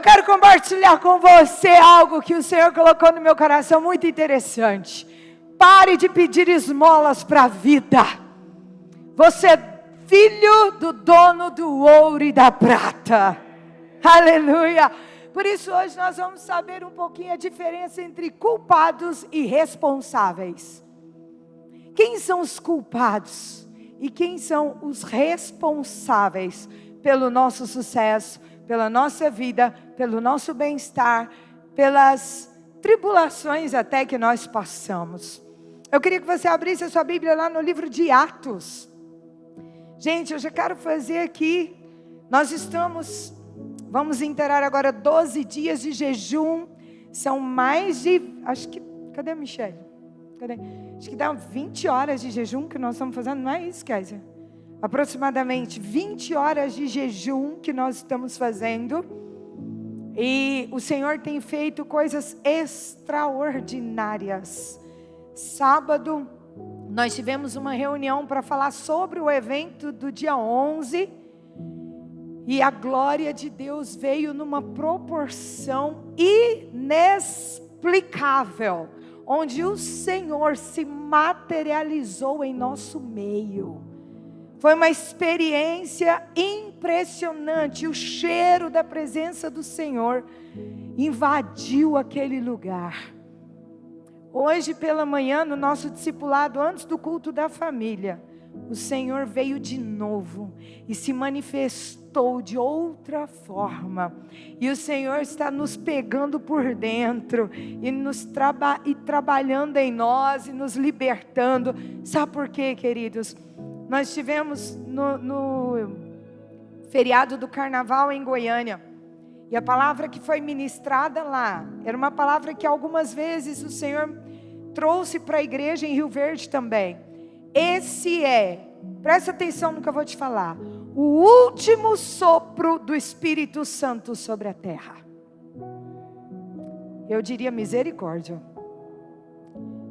quero compartilhar com você algo que o Senhor colocou no meu coração muito interessante. Pare de pedir esmolas para a vida. Você é filho do dono do ouro e da prata. Aleluia. Por isso hoje nós vamos saber um pouquinho a diferença entre culpados e responsáveis. Quem são os culpados e quem são os responsáveis pelo nosso sucesso, pela nossa vida, pelo nosso bem-estar, pelas tribulações até que nós passamos. Eu queria que você abrisse a sua Bíblia lá no livro de Atos. Gente, eu já quero fazer aqui, vamos inteirar agora 12 dias de jejum. São mais de, cadê a Michelle? Acho que dá 20 horas de jejum que nós estamos fazendo, não é isso, Kézia? Aproximadamente 20 horas de jejum que nós estamos fazendo. E o Senhor tem feito coisas extraordinárias. Sábado, nós tivemos uma reunião para falar sobre o evento do dia 11. E a glória de Deus veio numa proporção inexplicável, onde o Senhor se materializou em nosso meio. Foi uma experiência impressionante. O cheiro da presença do Senhor invadiu aquele lugar. Hoje pela manhã, no nosso discipulado, antes do culto da família, o Senhor veio de novo e se manifestou de outra forma. E o Senhor está nos pegando por dentro e trabalhando em nós e nos libertando. Sabe por quê, queridos? Nós tivemos no feriado do Carnaval em Goiânia. E a palavra que foi ministrada lá era uma palavra que algumas vezes o Senhor trouxe para a igreja em Rio Verde também. Esse presta atenção no que eu vou te falar, o último sopro do Espírito Santo sobre a terra. Eu diria misericórdia.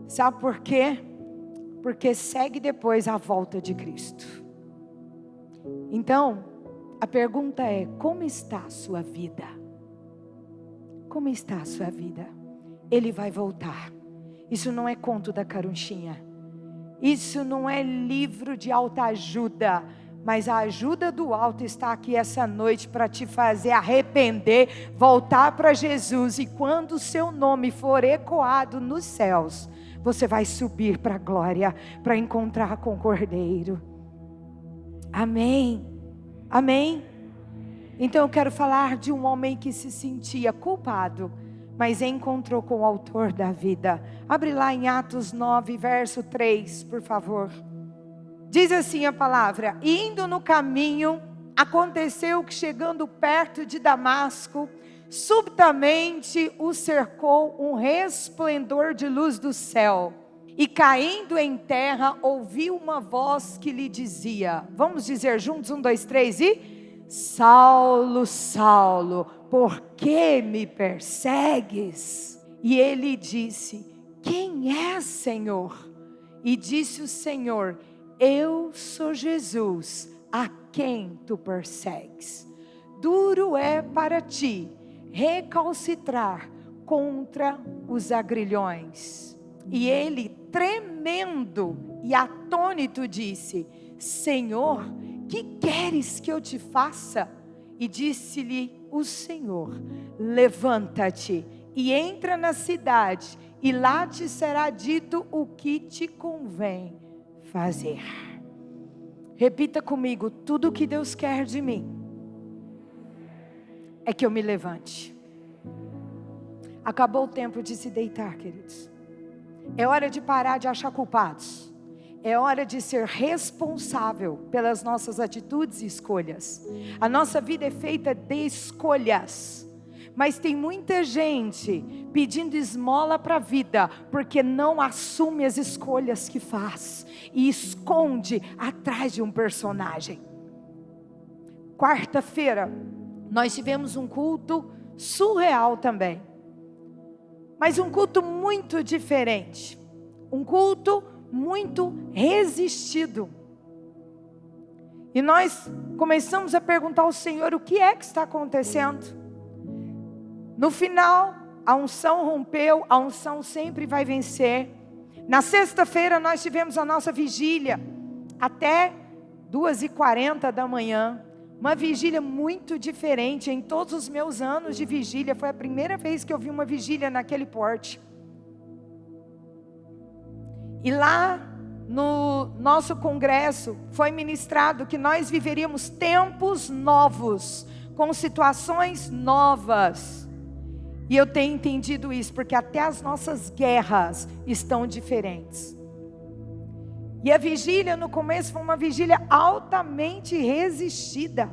Sabe por quê? Porque segue depois a volta de Cristo. Então, a pergunta é: como está a sua vida? Como está a sua vida? Ele vai voltar. Isso não é conto da carunchinha. Isso não é livro de autoajuda. Mas a ajuda do alto está aqui essa noite para te fazer arrepender, voltar para Jesus. E quando o seu nome for ecoado nos céus, você vai subir para a glória, para encontrar com o Cordeiro. Amém? Amém? Então eu quero falar de um homem que se sentia culpado, mas encontrou com o autor da vida. Abre lá em Atos 9, verso 3, por favor. Diz assim a palavra: indo no caminho, aconteceu que chegando perto de Damasco, subitamente o cercou um resplendor de luz do céu. E caindo em terra, ouviu uma voz que lhe dizia, vamos dizer juntos, 1, 2, 3 e... Saulo, Saulo, por que me persegues? E ele disse: quem é, Senhor? E disse o Senhor: eu sou Jesus, a quem tu persegues. Duro é para ti recalcitrar contra os agrilhões. E ele, tremendo e atônito, disse: Senhor, que queres que eu te faça? E disse-lhe o Senhor: levanta-te e entra na cidade, e lá te será dito o que te convém fazer. Repita comigo: tudo o que Deus quer de mim é que eu me levante. Acabou o tempo de se deitar, queridos. É hora de parar de achar culpados. É hora de ser responsável pelas nossas atitudes e escolhas. A nossa vida é feita de escolhas. Mas tem muita gente pedindo esmola para a vida, porque não assume as escolhas que faz e esconde atrás de um personagem. Quarta-feira, nós tivemos um culto surreal também. Mas um culto muito diferente. Um culto muito resistido. E nós começamos a perguntar ao Senhor: o que é que está acontecendo? No final, a unção rompeu, a unção sempre vai vencer. Na sexta-feira nós tivemos a nossa vigília, até 2h40 da manhã. Uma vigília muito diferente em todos os meus anos de vigília. Foi a primeira vez que eu vi uma vigília naquele porte. E lá no nosso congresso foi ministrado que nós viveríamos tempos novos, com situações novas. E eu tenho entendido isso, porque até as nossas guerras estão diferentes. E a vigília no começo foi uma vigília altamente resistida.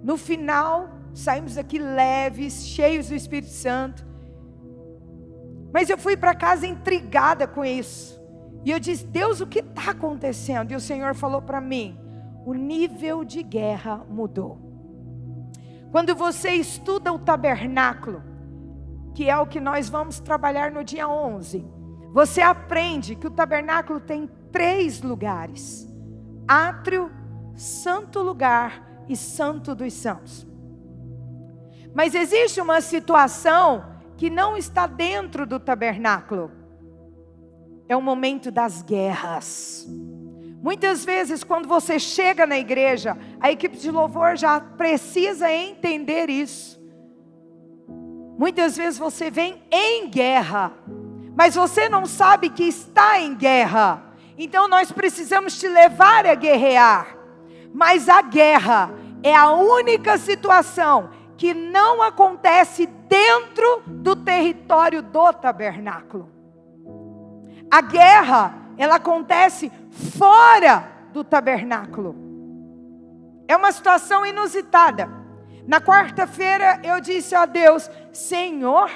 No final, saímos aqui leves, cheios do Espírito Santo. Mas eu fui para casa intrigada com isso. E eu disse: Deus, o que está acontecendo? E o Senhor falou para mim: o nível de guerra mudou. Quando você estuda o tabernáculo, que é o que nós vamos trabalhar no dia 11, você aprende que o tabernáculo tem 3 lugares: átrio, santo lugar e santo dos santos. Mas existe uma situação que não está dentro do tabernáculo. É o momento das guerras. Muitas vezes, quando você chega na igreja, a equipe de louvor já precisa entender isso. Muitas vezes você vem em guerra, mas você não sabe que está em guerra. Então nós precisamos te levar a guerrear. Mas a guerra é a única situação que não acontece dentro do território do tabernáculo. A guerra, ela acontece fora do tabernáculo. É uma situação inusitada. Na quarta-feira eu disse a Deus: Senhor,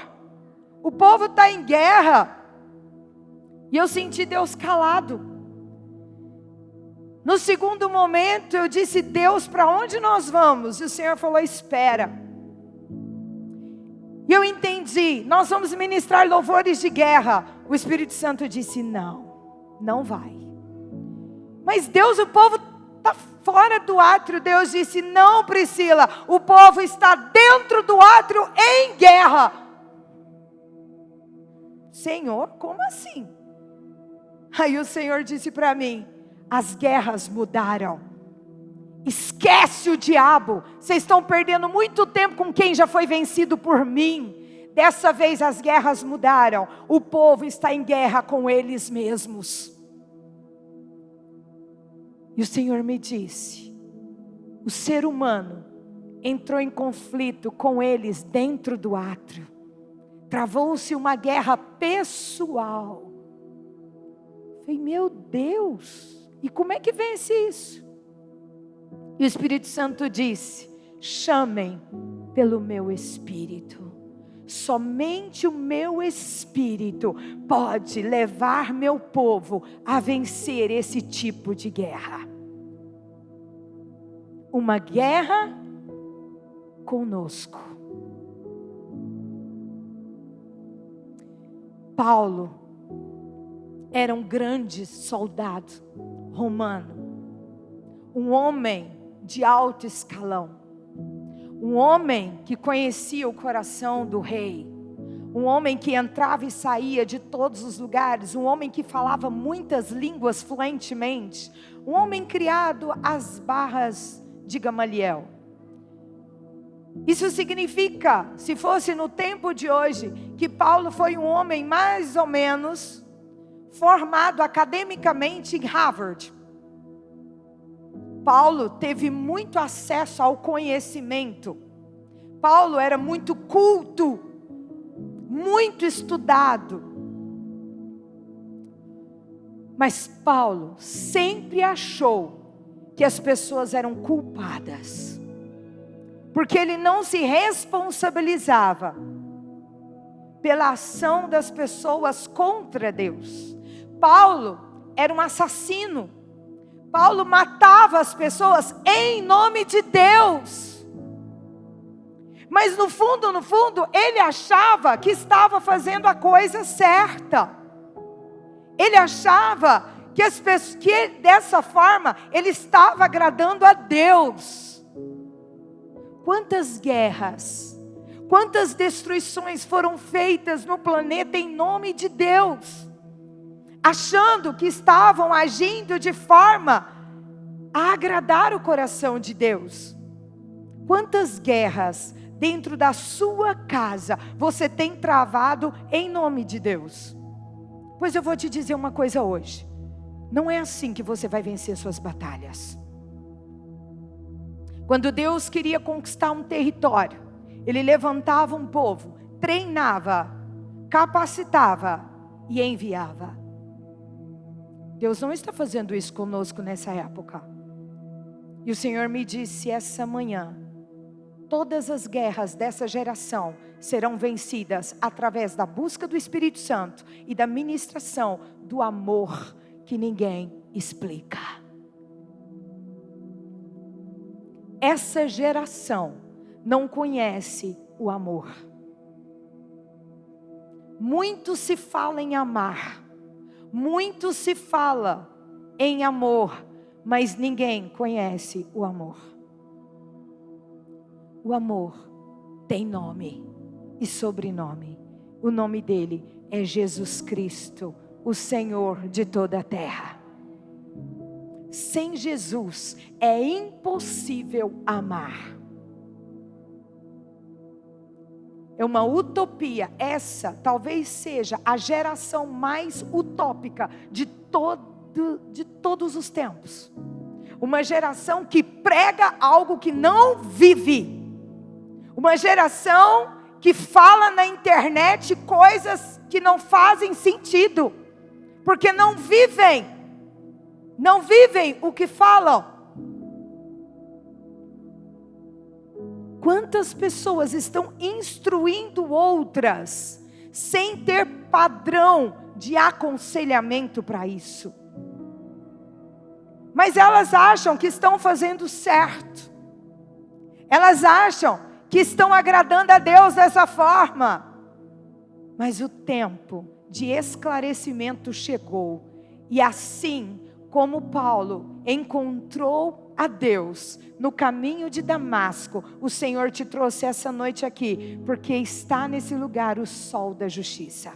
o povo está em guerra. E eu senti Deus calado. No segundo momento eu disse: Deus, para onde nós vamos? E o Senhor falou: espera. E eu entendi, nós vamos ministrar louvores de guerra. O Espírito Santo disse: não vai. Mas Deus, o povo está fora do átrio. Deus disse: não, Priscila, o povo está dentro do átrio em guerra. Senhor, como assim? Aí o Senhor disse para mim: as guerras mudaram. Esquece o diabo. Vocês estão perdendo muito tempo com quem já foi vencido por mim. Dessa vez as guerras mudaram. O povo está em guerra com eles mesmos. E o Senhor me disse: o ser humano entrou em conflito com eles dentro do átrio. Travou-se uma guerra pessoal. Falei: meu Deus, e como é que vence isso? E o Espírito Santo disse: chamem pelo meu Espírito. Somente o meu Espírito pode levar meu povo a vencer esse tipo de guerra. Uma guerra conosco. Paulo era um grande soldado romano. Um homem de alto escalão. Um homem que conhecia o coração do rei. Um homem que entrava e saía de todos os lugares. Um homem que falava muitas línguas fluentemente. Um homem criado às barras de Gamaliel. Isso significa, se fosse no tempo de hoje, que Paulo foi um homem mais ou menos formado academicamente em Harvard. Paulo teve muito acesso ao conhecimento. Paulo era muito culto, muito estudado. Mas Paulo sempre achou que as pessoas eram culpadas, porque ele não se responsabilizava pela ação das pessoas contra Deus. Paulo era um assassino. Paulo matava as pessoas em nome de Deus. Mas no fundo, ele achava que estava fazendo a coisa certa. Ele achava que dessa forma ele estava agradando a Deus. Quantas guerras, quantas destruições foram feitas no planeta em nome de Deus, achando que estavam agindo de forma a agradar o coração de Deus. Quantas guerras dentro da sua casa você tem travado em nome de Deus? Pois eu vou te dizer uma coisa hoje: não é assim que você vai vencer suas batalhas. Quando Deus queria conquistar um território, Ele levantava um povo, treinava, capacitava e enviava. Deus não está fazendo isso conosco nessa época. E o Senhor me disse essa manhã: todas as guerras dessa geração serão vencidas através da busca do Espírito Santo e da ministração do amor que ninguém explica. Essa geração não conhece o amor. Muito se fala em amar, muito se fala em amor, mas ninguém conhece o amor. O amor tem nome e sobrenome. O nome dele é Jesus Cristo, o Senhor de toda a terra. Sem Jesus é impossível amar. É uma utopia. Essa talvez seja a geração mais utópica de todos os tempos. Uma geração que prega algo que não vive. Uma geração que fala na internet coisas que não fazem sentido, porque não vivem o que falam. Quantas pessoas estão instruindo outras, sem ter padrão de aconselhamento para isso? Mas elas acham que estão fazendo certo. Elas acham que estão agradando a Deus dessa forma. Mas o tempo de esclarecimento chegou. E assim como Paulo encontrou a Deus no caminho de Damasco, o Senhor te trouxe essa noite aqui, porque está nesse lugar o sol da justiça.